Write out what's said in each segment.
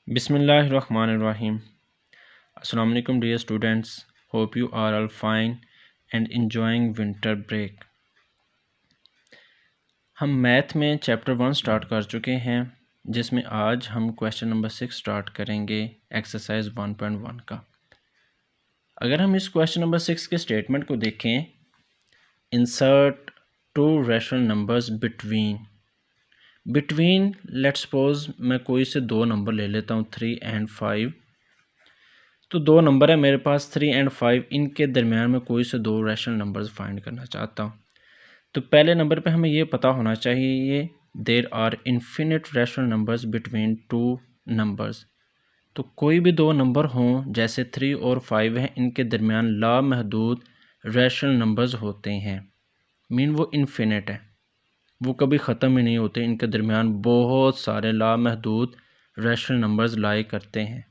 Bismillahirrahmanirrahim. Assalamu alaikum dear students. Hope you are all fine and enjoying winter break. हम math में chapter 1 start कर चुके हैं जिसमें आज हम क्वेश्चन नंबर 6 स्टार्ट करेंगे एक्सरसाइज 1.1 का। अगर हम इस क्वेश्चन नंबर 6 के स्टेटमेंट को देखें, insert to rational numbers between let's suppose मैं कोई से दो नंबर ले लेता हूँ 3 and 5। तो दो नंबर है मेरे पास 3 and 5, इनके दरमियान में कोई से दो रैशनल नंबर्स फाइंड करना चाहता हूँ। तो पहले नंबर पे हमें ये पता होना चाहिए there are infinite rational numbers between two numbers. तो कोई भी दो नंबर हों जैसे 3 और 5 हैं, इनके दरमियान लामहदूद रैशनल नंबर्स होते हैं। मीन वो इन्फिनिट है, वो कभी ख़त्म ही नहीं होते। इनके दरमियान बहुत सारे लामहदूद रैशनल नंबर्स लाए करते हैं।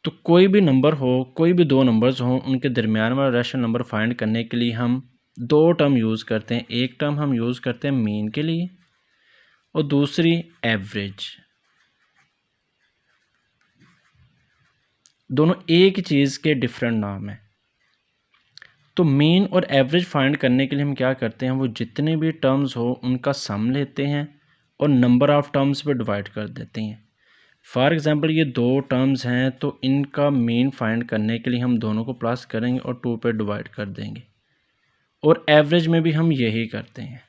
तो कोई भी नंबर हो, कोई भी दो नंबर्स हों, उनके दरमियान वाला रैशनल नंबर फाइंड करने के लिए हम दो टर्म यूज़ करते हैं। एक टर्म हम यूज़ करते हैं मीन के लिए और दूसरी एवरेज। दोनों एक चीज़ के डिफरेंट नाम हैं। तो मीन और एवरेज फाइंड करने के लिए हम क्या करते हैं, वो जितने भी टर्म्स हो उनका सम लेते हैं और नंबर ऑफ़ टर्म्स पे डिवाइड कर देते हैं। फॉर एग्ज़ाम्पल ये दो टर्म्स हैं तो इनका मीन फाइंड करने के लिए हम दोनों को प्लस करेंगे और 2 पे डिवाइड कर देंगे। और एवरेज में भी हम यही करते हैं।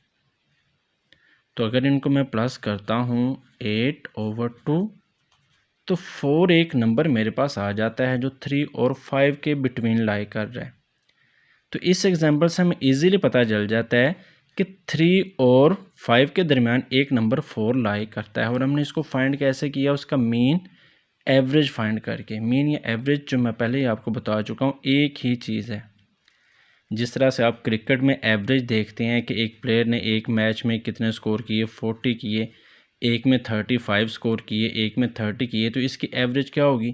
तो अगर इनको मैं प्लस करता हूँ 8/2 तो 4 एक नंबर मेरे पास आ जाता है जो 3 और 5 के बिटवीन लाई कर रहा है। तो इस एग्जांपल से हमें इजीली पता चल जाता है कि 3 और 5 के दरमियान एक नंबर 4 लाई करता है। और हमने इसको फाइंड कैसे किया, उसका मीन एवरेज फाइंड करके। मीन या एवरेज जो मैं पहले ही आपको बता चुका हूँ एक ही चीज़ है। जिस तरह से आप क्रिकेट में एवरेज देखते हैं कि एक प्लेयर ने एक मैच में कितने स्कोर किए, 40 किए, एक में 35 स्कोर किए, एक में 30 किए, तो इसकी एवरेज क्या होगी।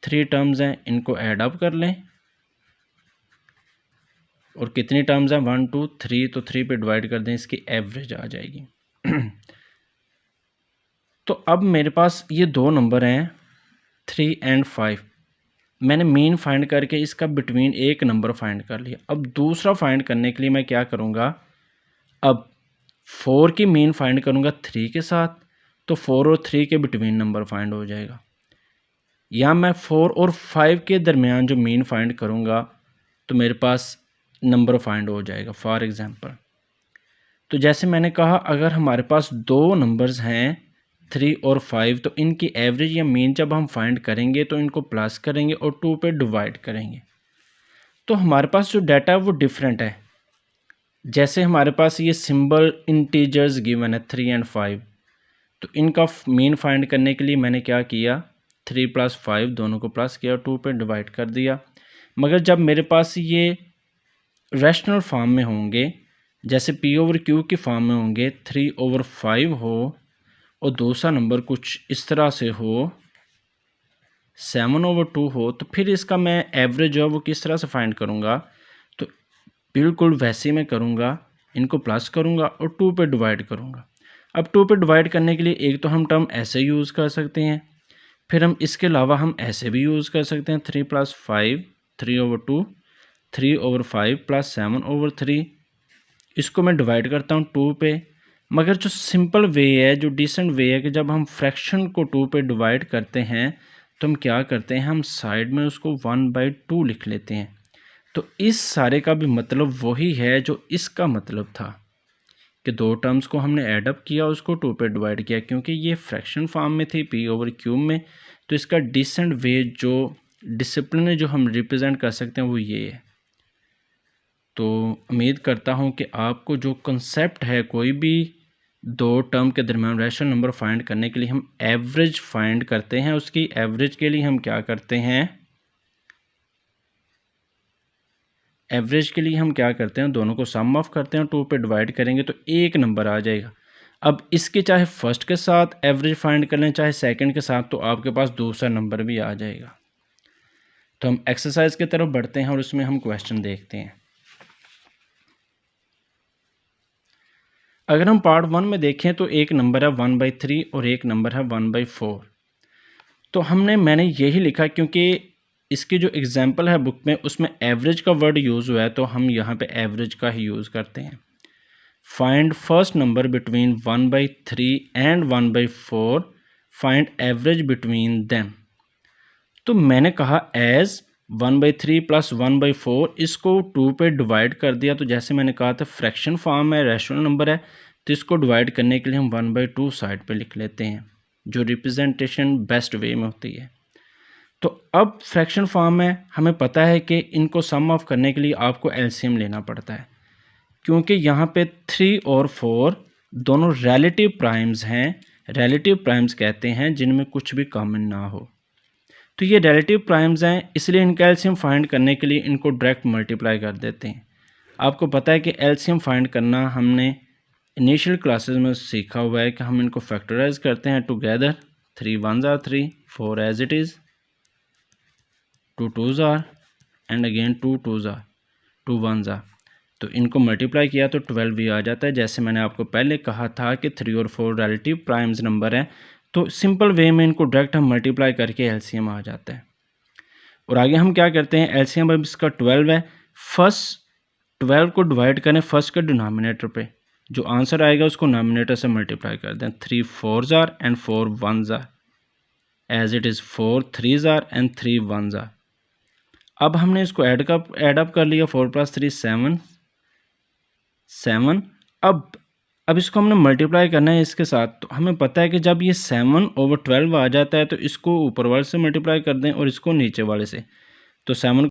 3 टर्म्स हैं, इनको ऐड अप कर लें और कितनी टर्म्स हैं 1 2 3, तो 3 पे डिवाइड कर दें, इसकी एवरेज आ जाएगी। तो अब मेरे पास ये दो नंबर हैं 3 and 5। मैंने मीन फाइंड करके इसका बिटवीन एक नंबर फाइंड कर लिया। अब दूसरा फाइंड करने के लिए मैं क्या करूँगा, अब 4 की मीन फाइंड करूँगा 3 के साथ, तो 4 और 3 के बिटवीन नंबर फाइंड हो जाएगा। या मैं 4 और 5 के दरमियान जो मीन फाइंड करूँगा तो मेरे पास नंबर फाइंड हो जाएगा। फॉर एग्ज़ाम्पल, तो जैसे मैंने कहा अगर हमारे पास दो नंबर्स हैं 3 और 5, तो इनकी एवरेज या मीन जब हम फाइंड करेंगे तो इनको प्लस करेंगे और 2 पे डिवाइड करेंगे। तो हमारे पास जो डाटा है वो डिफरेंट है। जैसे हमारे पास ये सिंबल इंटीजर्स गिवन है 3 and 5, तो इनका मीन फाइंड करने के लिए मैंने क्या किया, 3 + 5 दोनों को प्लस किया, 2 पे डिवाइड कर दिया। मगर जब मेरे पास ये रैशनल फॉर्म में होंगे, जैसे P/Q की फॉर्म में होंगे, 3/5 हो और दूसरा नंबर कुछ इस तरह से हो 7/2 हो, तो फिर इसका मैं एवरेज जो है वो किस तरह से फाइंड करूँगा। तो बिल्कुल वैसे ही मैं करूँगा, इनको प्लस करूँगा और 2 पे डिवाइड करूँगा। अब 2 पे डिवाइड करने के लिए एक तो हम टर्म ऐसे यूज़ कर सकते हैं, फिर हम इसके अलावा हम ऐसे भी यूज़ कर सकते हैं 3 + 5 3/2 3/5 + 7/3। इसको मैं डिवाइड करता हूँ 2 पे। मगर जो सिंपल वे है, जो डिसेंट वे है कि जब हम फ्रैक्शन को 2 पे डिवाइड करते हैं तो हम क्या करते हैं, हम साइड में उसको 1/2 लिख लेते हैं। तो इस सारे का भी मतलब वही है जो इसका मतलब था कि दो टर्म्स को हमने ऐडअप किया, उसको 2 पे डिवाइड किया। क्योंकि ये फ्रैक्शन फॉर्म में थी P/Q में, तो इसका डिसेंट वे जो डिसिप्लिन है जो हम रिप्रेजेंट कर सकते हैं वो ये है। तो उम्मीद करता हूँ कि आपको जो कंसेप्ट है, कोई भी दो टर्म के दरमियान रैशनल नंबर फाइंड करने के लिए हम एवरेज फाइंड करते हैं। उसकी एवरेज के लिए हम क्या करते हैं, एवरेज के लिए हम क्या करते हैं, दोनों को सम ऑफ करते हैं, 2 पे डिवाइड करेंगे तो एक नंबर आ जाएगा। अब इसके चाहे फर्स्ट के साथ एवरेज फाइंड कर लें चाहे सेकंड के साथ, तो आपके पास दूसरा नंबर भी आ जाएगा। तो हम एक्सरसाइज की तरफ बढ़ते हैं और उसमें हम क्वेश्चन देखते हैं। अगर हम पार्ट 1 में देखें तो एक नंबर है 1/3 और एक नंबर है 1/4। तो मैंने यही लिखा क्योंकि इसकी जो एग्जांपल है बुक में उसमें एवरेज का वर्ड यूज़ हुआ है, तो हम यहाँ पे एवरेज का ही यूज़ करते हैं। Find first number between 1/3 and 1/4, find average between them. तो मैंने कहा एज 1/3 प्लस 1/4, इसको 2 पे डिवाइड कर दिया। तो जैसे मैंने कहा था फ्रैक्शन फॉर्म है, रैशनल नंबर है, तो इसको डिवाइड करने के लिए हम 1/2 साइड पे लिख लेते हैं, जो रिप्रेजेंटेशन बेस्ट वे में होती है। तो अब फ्रैक्शन फॉर्म में हमें पता है कि इनको सम ऑफ करने के लिए आपको एलसीएम लेना पड़ता है, क्योंकि यहाँ पे 3 और 4 दोनों रिलेटिव प्राइम्स हैं। रिलेटिव प्राइम्स कहते हैं जिनमें कुछ भी कॉमन ना हो। तो ये रिलेटिव प्राइम्स हैं, इसलिए इनका एलसीएम फाइंड करने के लिए इनको डायरेक्ट मल्टीप्लाई कर देते हैं। आपको पता है कि एलसीएम फाइंड करना हमने इनिशियल क्लासेस में सीखा हुआ है कि हम इनको फैक्टराइज करते हैं together. 3 1s are 3, 4 as it is, 2 2s are, and again 2 2s are, 2 1s are। तो इनको मल्टीप्लाई किया तो 12 भी आ जाता है। जैसे मैंने आपको पहले कहा था कि 3 और 4 रिलेटिव प्राइम्स नंबर हैं, तो सिंपल वे में इनको डायरेक्ट हम मल्टीप्लाई करके एलसीएम आ जाता है। और आगे हम क्या करते हैं, एलसीएम अब इसका 12 है, फर्स्ट 12 को डिवाइड करें फर्स्ट के डिनोमिनेटर पे, जो आंसर आएगा उसको नोमिनेटर से मल्टीप्लाई कर दें। 3 4s are and 4 1s are, as it is 4 3s are and 3 1s are। अब हमने इसको ऐड अप कर लिया, 4 + 3 7। अब इसको हमने मल्टीप्लाई करना है इसके साथ। तो हमें पता है कि जब ये 7/12 आ जाता है तो इसको ऊपर वाले से मल्टीप्लाई कर दें और इसको नीचे वाले से। तो 7